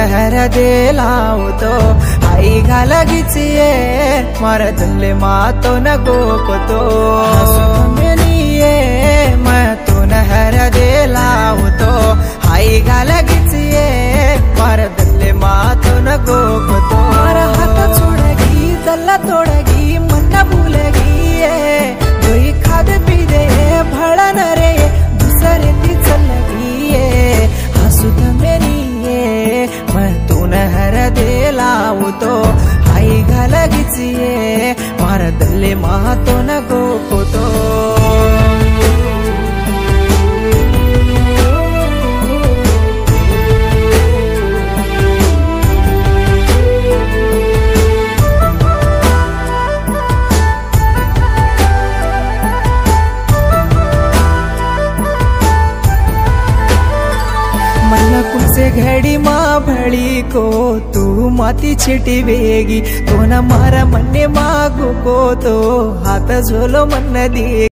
नहर दे लाऊ तो आई घालगिचिए मार दल्ले मातो न गोको तो मैं तो नहर दे लाऊ तो आई घालगिचिए मार दल्ले मातो न गोको तो हाथ छोड़गी दल्ला तोड़गी मन न भूलगी कोई खाद पी दे भड़ा न रे दूसरे ती चलगी हंसू तो मेरी मैं तू नहर दे लाऊ तो आई घालगिचिए मार दल्ले मातो न गोको तो से घड़ी माँ भड़ी को तू माती छिटी बेगी तो न मारा मन्ने मागो को तो हाथ झोलो मन दी।